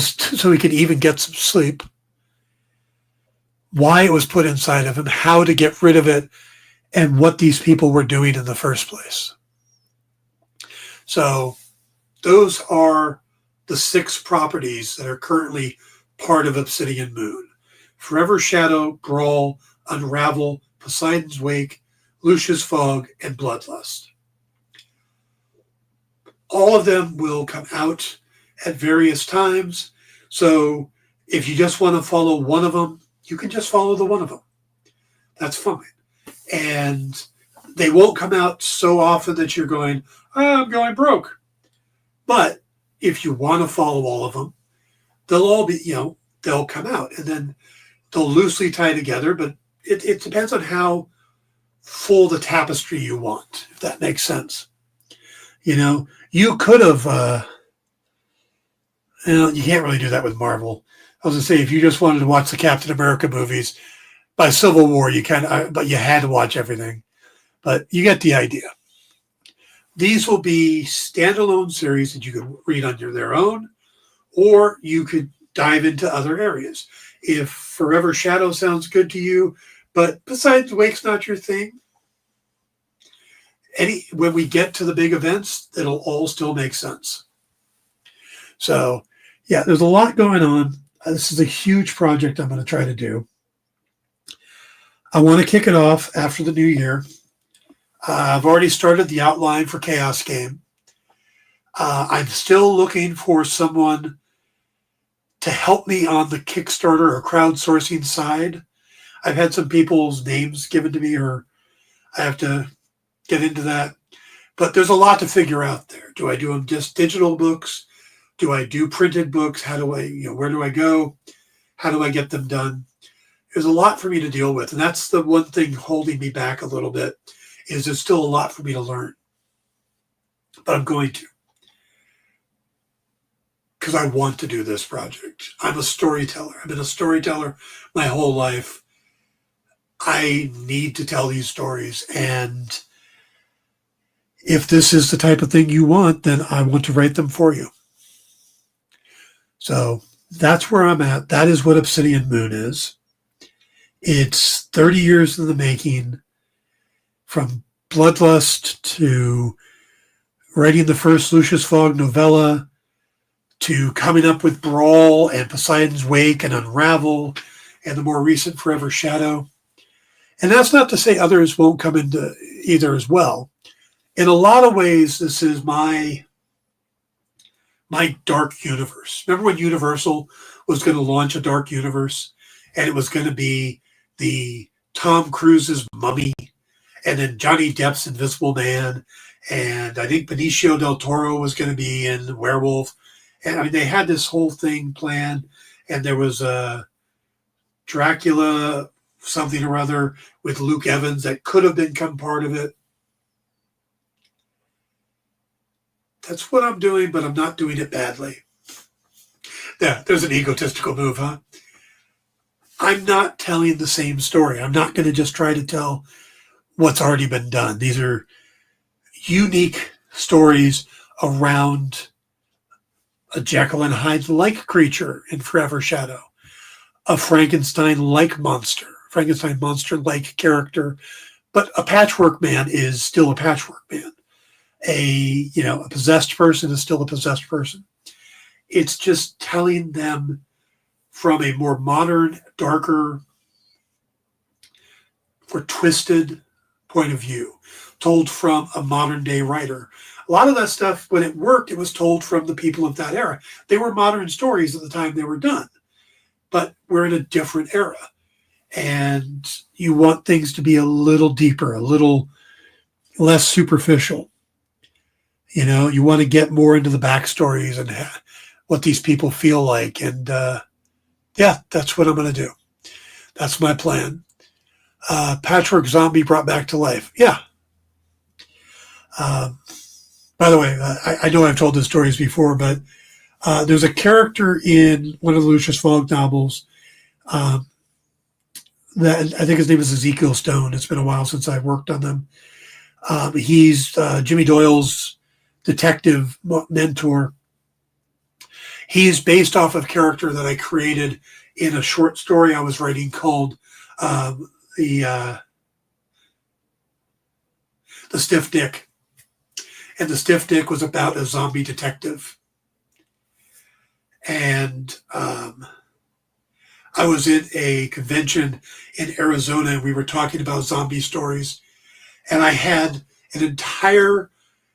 Speaker 1: so he can even get some sleep, why it was put inside of him, how to get rid of it, and what these people were doing in the first place. So those are the 6 properties that are currently part of Obsidian Moon. Forever Shadow, Brawl, Unravel, Poseidon's Wake, Lucia's Fog, and Bloodlust. All of them will come out at various times. So if you just want to follow one of them, you can just follow the one of them. That's fine. And they won't come out so often that you're going, oh, I'm going broke. But if you want to follow all of them, they'll all be, they'll come out. And then they'll loosely tie together, but it depends on how full the tapestry you want, if that makes sense. You could have, you can't really do that with Marvel. I was going to say, if you just wanted to watch the Captain America movies, by Civil War, but you had to watch everything. But you get the idea. These will be standalone series that you could read on their own, or you could dive into other areas. If Forever Shadow sounds good to you, but besides Wake's not your thing, when we get to the big events, it'll all still make sense. So, yeah, there's a lot going on. This is a huge project I'm going to try to do. I want to kick it off after the new year. I've already started the outline for Chaos Game. I'm still looking for someone to help me on the Kickstarter or crowdsourcing side. I've had some people's names given to me, or I have to get into that. But there's a lot to figure out there. Do I do them just digital books? Do I do printed books? How do I, where do I go? How do I get them done? There's a lot for me to deal with. And that's the one thing holding me back a little bit, is there's still a lot for me to learn. But I'm going to. Because I want to do this project. I'm a storyteller. I've been a storyteller my whole life. I need to tell these stories. And if this is the type of thing you want, then I want to write them for you. So that's where I'm at. That is what Obsidian Moon is. It's 30 years in the making. from Bloodlust to writing the first Lucius Fogg novella to coming up with Brawl and Poseidon's Wake and Unravel and the more recent Forever Shadow. And that's not to say others won't come into either as well. In a lot of ways, this is my dark universe. Remember when Universal was going to launch a dark universe, and it was going to be the Tom Cruise's Mummy, and then Johnny Depp's Invisible Man, and I think Benicio del Toro was going to be in Werewolf. And I mean, they had this whole thing planned, and there was a Dracula something or other with Luke Evans that could have become part of it. That's what I'm doing, but I'm not doing it badly. Yeah, there's an egotistical move, huh? I'm not telling the same story. I'm not going to just try to tell what's already been done. These are unique stories around a Jekyll and Hyde-like creature in Forever Shadow, a Frankenstein-like monster, Frankenstein monster-like character, but a patchwork man is still a patchwork man. A possessed person is still a possessed person. It's just telling them from a more modern, darker, or twisted point of view, told from a modern day writer. A lot of that stuff, when it worked, it was told from the people of that era. They were modern stories at the time they were done, but we're in a different era. And you want things to be a little deeper, a little less superficial. You want to get more into the backstories and what these people feel like. And that's what I'm going to do. That's my plan. Patchwork zombie brought back to life. Yeah. By the way, I know I've told this stories before, but there's a character in one of the Lucius Fogg novels that I think his name is Ezekiel Stone. It's been a while since I've worked on them. He's Jimmy Doyle's detective mentor. He's based off of a character that I created in a short story I was writing called the Stiff Dick. And the Stiff Dick was about a zombie detective. And I was in a convention in Arizona, and we were talking about zombie stories. And I had an entire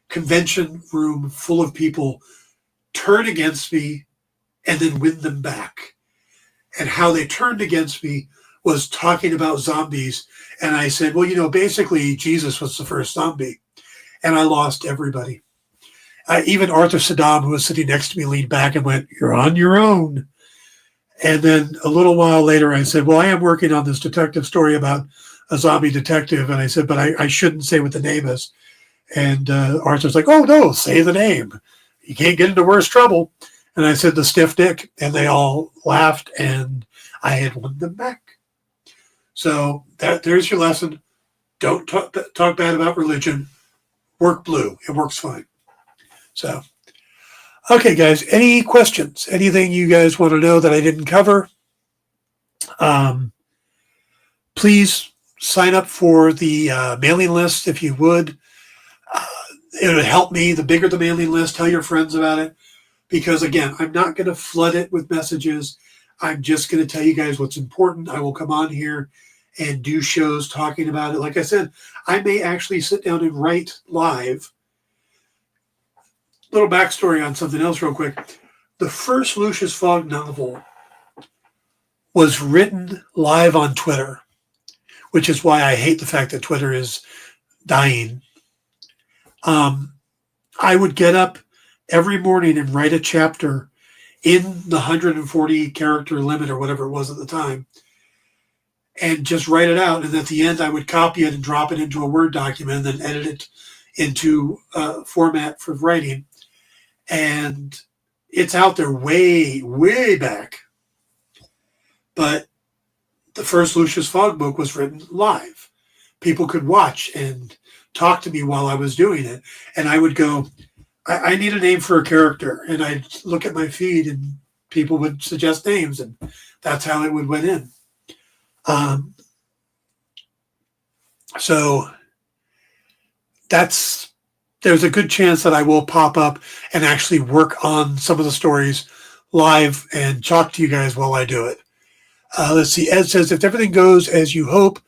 Speaker 1: convention room full of people turn against me and then win them back. And how they turned against me was talking about zombies. And I said, well, basically Jesus was the first zombie. And I lost everybody. Even Arthur Saddam, who was sitting next to me, leaned back and went, "You're on your own." And then a little while later, I said, well, I am working on this detective story about a zombie detective. And I said, but I shouldn't say what the name is. And Arthur's like, oh, no, say the name. You can't get into worse trouble. And I said, the Stiff Dick. And they all laughed, and I had won them back. So there's your lesson. Don't talk bad about religion. Work blue. It works fine. So, okay, guys, any questions? Anything you guys want to know that I didn't cover? Please sign up for the mailing list if you would. It would help me. The bigger the mailing list, tell your friends about it. Because, again, I'm not going to flood it with messages. I'm just going to tell you guys what's important. I will come on here and do shows talking about it. Like I said, I may actually sit down and write live. Little backstory on something else real quick. The first Lucius Fogg novel was written live on Twitter, which is why I hate the fact that Twitter is dying. I would get up every morning and write a chapter in the 140 character limit or whatever it was at the time, and just write it out. And at the end, I would copy it and drop it into a Word document and then edit it into format for writing. And it's out there way, way back. But the first Lucius Fogg book was written live. People could watch and talk to me while I was doing it. And I would go, I need a name for a character. And I'd look at my feed and people would suggest names. And that's how it would went in. So there's a good chance that I will pop up and actually work on some of the stories live and talk to you guys while I do it. Let's see. Ed says, if everything goes as you hope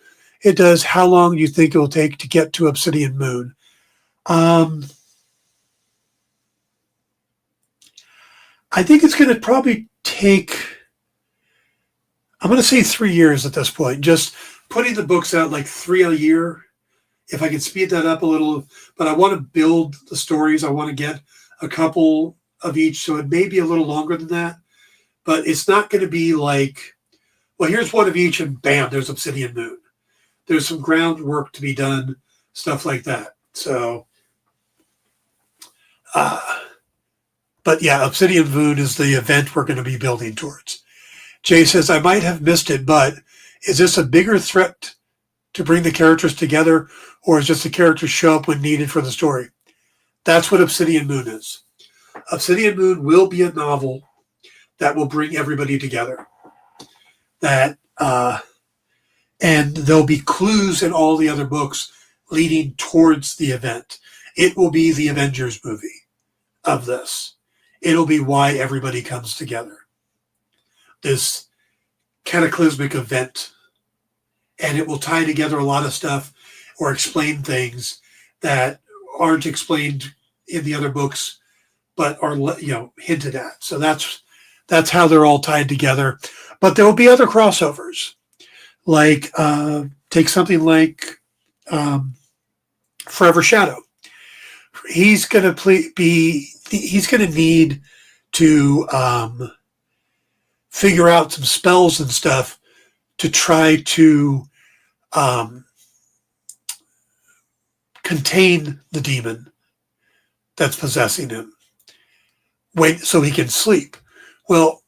Speaker 1: it does, how long do you think it will take to get to Obsidian Moon? I think it's going to probably take, I'm going to say 3 years at this point. Just putting the books out like 3 a year. If I can speed that up a little, but I want to build the stories. I want to get a couple of each. So it may be a little longer than that, but it's not going to be like, well, here's one of each and bam, there's Obsidian Moon. There's some groundwork to be done, stuff like that. So, but yeah, Obsidian Moon is the event we're going to be building towards. Jay says, I might have missed it, but is this a bigger threat to bring the characters together, or is just the characters show up when needed for the story? That's what Obsidian Moon is. Obsidian Moon will be a novel that will bring everybody together. And there'll be clues in all the other books leading towards the event. It will be the Avengers movie of this. It'll be why everybody comes together. This cataclysmic event. And it will tie together a lot of stuff or explain things that aren't explained in the other books, but are, hinted at. So that's how they're all tied together. But there will be other crossovers. Like, take something like Forever Shadow. He's going to need to figure out some spells and stuff to try to contain the demon that's possessing him. Wait, so he can sleep. Well,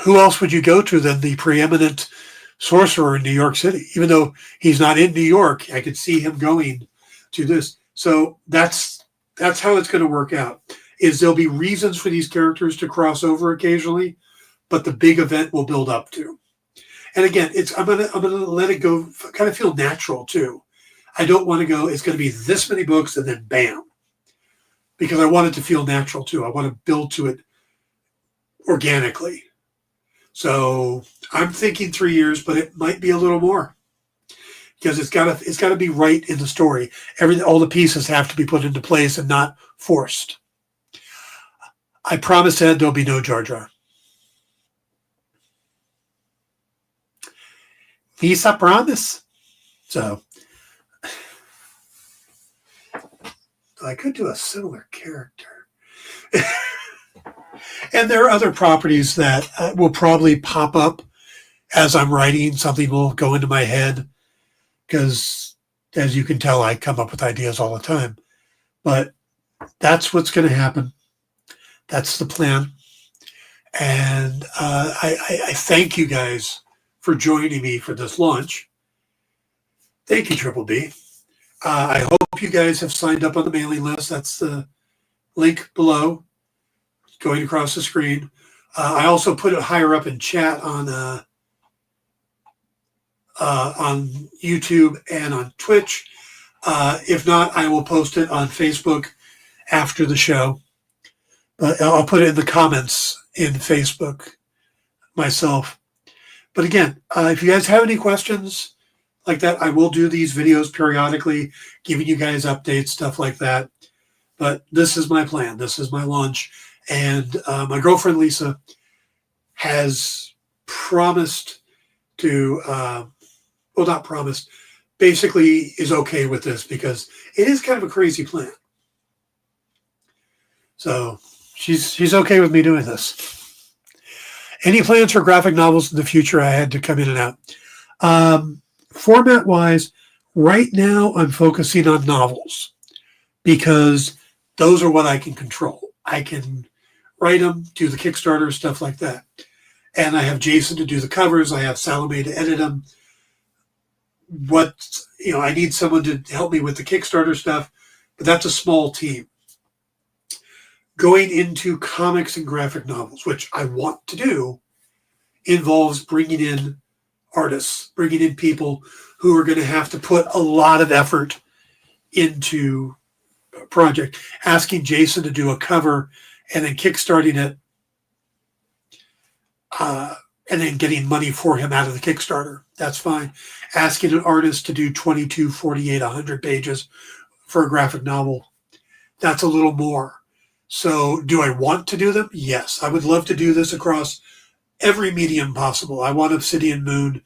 Speaker 1: who else would you go to than the preeminent sorcerer in New York City? Even though he's not in New York, I could see him going to this. So that's how it's going to work out. Is there'll be reasons for these characters to cross over occasionally, but the big event will build up to. And again, I'm gonna let it go, kind of feel natural too. I don't want to go, it's going to be this many books and then bam, because I want it to feel natural too. I want to build to it organically. So I'm thinking 3 years, but it might be a little more because it's got to be right in the story. All the pieces have to be put into place and not forced. I promise, Ed, there'll be no Jar Jar. Visa promise. So I could do a similar character. And there are other properties that will probably pop up as I'm writing. Something will go into my head because, as you can tell, I come up with ideas all the time. But that's what's going to happen. That's the plan. And I thank you guys for joining me for this launch. Thank you, Triple B. I hope you guys have signed up on the mailing list. That's the link below, going across the screen. I also put it higher up in chat on YouTube and on Twitch. If not, I will post it on Facebook after the show. But I'll put it in the comments in Facebook myself. But again, if you guys have any questions like that, I will do these videos periodically, giving you guys updates, stuff like that. But this is my plan. This is my launch. And my girlfriend, Lisa, has promised to, not promised, basically is okay with this because it is kind of a crazy plan. So she's okay with me doing this. Any plans for graphic novels in the future? I had to come in and out. Format-wise, right now I'm focusing on novels because those are what I can control. I can write them, do the Kickstarter, stuff like that. And I have Jason to do the covers. I have Salome to edit them. I need someone to help me with the Kickstarter stuff, but that's a small team. Going into comics and graphic novels, which I want to do, involves bringing in artists, bringing in people who are going to have to put a lot of effort into a project, asking Jason to do a cover and then kickstarting it, and then getting money for him out of the Kickstarter. That's fine. Asking an artist to do 22, 48, 100 pages for a graphic novel, that's a little more. So do I want to do them? Yes. I would love to do this across every medium possible. I want Obsidian Moon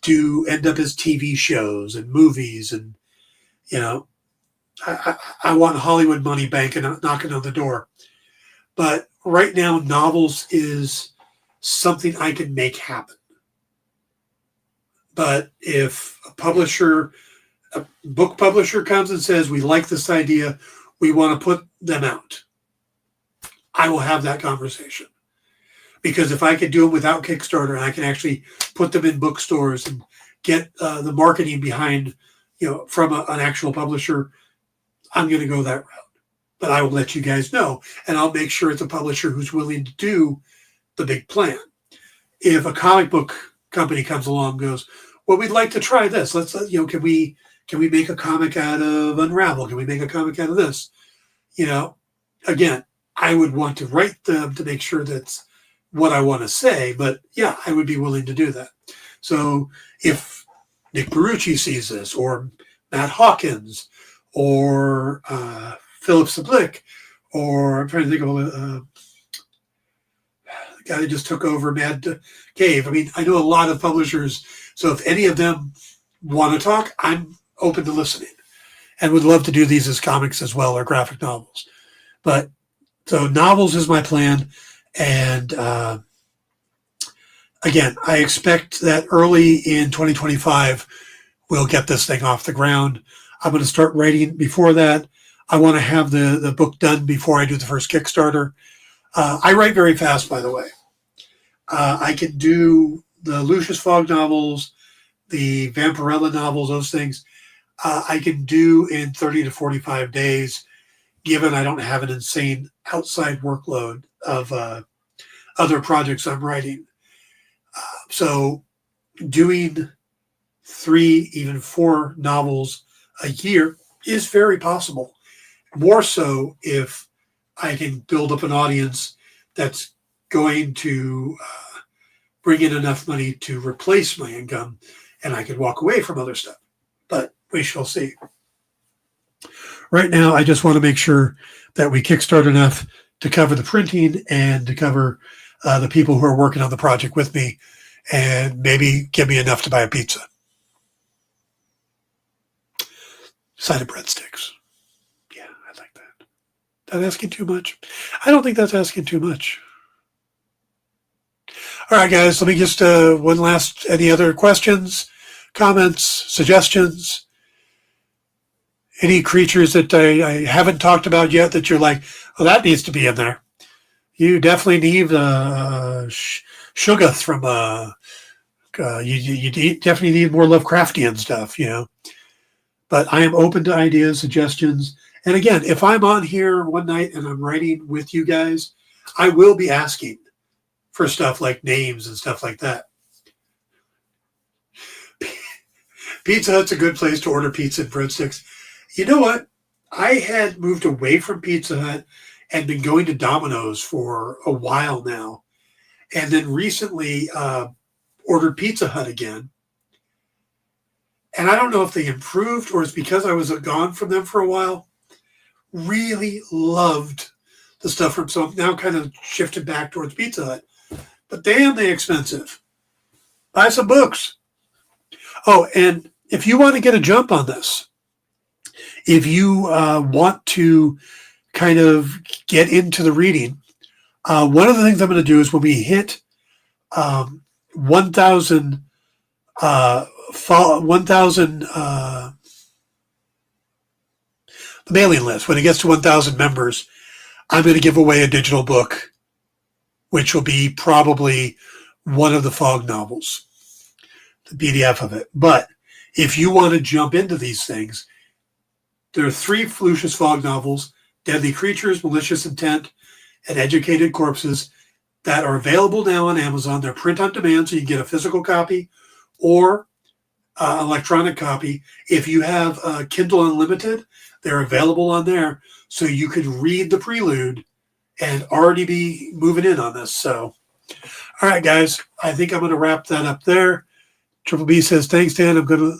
Speaker 1: to end up as TV shows and movies, and I want Hollywood money banking knocking on the door. But right now, novels is something I can make happen. But if a book publisher comes and says, we like this idea, we want to put them out, I will have that conversation. Because if I could do them without Kickstarter, and I can actually put them in bookstores and get the marketing behind, from an actual publisher, I'm going to go that route. But I will let you guys know, and I'll make sure it's a publisher who's willing to do the big plan. If a comic book company comes along and goes, well, we'd like to try this. Let's, can we make a comic out of Unravel? Can we make a comic out of this? Again, I would want to write them to make sure that's what I want to say, but yeah, I would be willing to do that. So if Nick Barucci sees this, or Matt Hawkins, or Philip Sablick, or I'm trying to think of the guy that just took over Mad Cave. I mean, I know a lot of publishers, so if any of them want to talk, I'm open to listening and would love to do these as comics as well, or graphic novels. But so novels is my plan. And again, I expect that early in 2025, we'll get this thing off the ground. I'm going to start writing before that. I want to have the book done before I do the first Kickstarter. I write very fast, by the way. I can do the Lucius Fogg novels, the Vampirella novels, those things. I can do in 30 to 45 days, given I don't have an insane outside workload of other projects I'm writing. So doing 3, even 4 novels a year is very possible. More so if I can build up an audience that's going to bring in enough money to replace my income, and I could walk away from other stuff. But we shall see. Right now, I just want to make sure that we kickstart enough to cover the printing and to cover the people who are working on the project with me, and maybe give me enough to buy a pizza. Side of breadsticks. Yeah, I'd like that. That's asking too much. I don't think that's asking too much. All right, guys, let me just one last, any other questions, comments, suggestions? Any creatures that I haven't talked about yet that you're like, oh, that needs to be in there? You definitely need Shuggoth from you definitely need more Lovecraftian stuff, But I am open to ideas, suggestions. And again, if I'm on here one night and I'm writing with you guys, I will be asking for stuff like names and stuff like that. Pizza Hut's a good place to order pizza and breadsticks. You know what? I had moved away from Pizza Hut and been going to Domino's for a while now. And then recently ordered Pizza Hut again. And I don't know if they improved or it's because I was gone from them for a while. Really loved the stuff from, so I'm now kind of shifted back towards Pizza Hut. But damn, they're expensive. Buy some books. Oh, and if you want to get a jump on this, if you want to kind of get into the reading, one of the things I'm going to do is when we hit 1,000 the mailing list, when it gets to 1,000 members, I'm going to give away a digital book, which will be probably one of the Fogg novels, the PDF of it. But if you want to jump into these things, there are 3 Lucius Fogg novels, Deadly Creatures, Malicious Intent, and Educated Corpses, that are available now on Amazon. They're print on demand, so you can get a physical copy, or electronic copy. If you have Kindle Unlimited, they're available on there, so you could read the prelude and already be moving in on this. So, all right, guys, I think I'm going to wrap that up there. Triple B says, thanks, Dan. I'm going to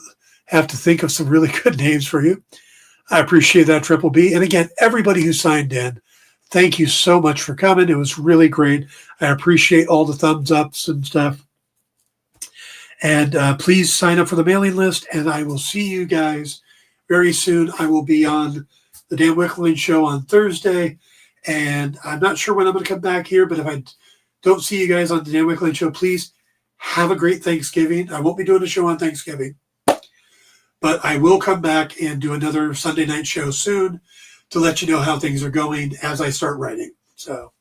Speaker 1: have to think of some really good names for you. I appreciate that, Triple B. And again, everybody who signed in, thank you so much for coming. It was really great. I appreciate all the thumbs ups and stuff. And please sign up for the mailing list, and I will see you guys very soon. I will be on the Dan Wickline Show on Thursday, and I'm not sure when I'm going to come back here, but if I don't see you guys on the Dan Wickline Show, please have a great Thanksgiving. I won't be doing a show on Thanksgiving, but I will come back and do another Sunday night show soon to let you know how things are going as I start writing. So,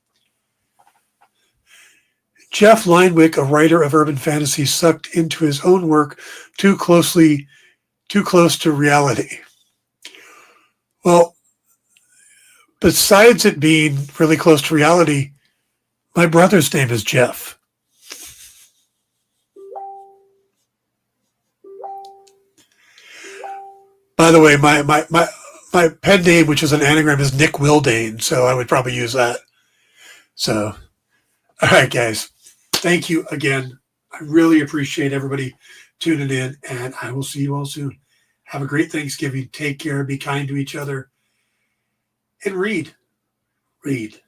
Speaker 1: Jeff Linewick, a writer of urban fantasy, sucked into his own work too close to reality. Well, besides it being really close to reality, my brother's name is Jeff. By the way, my pen name, which is an anagram, is Nick Wildane, so I would probably use that. So, all right, guys. Thank you again. I really appreciate everybody tuning in, and I will see you all soon. Have a great Thanksgiving. Take care. Be kind to each other. And read. Read.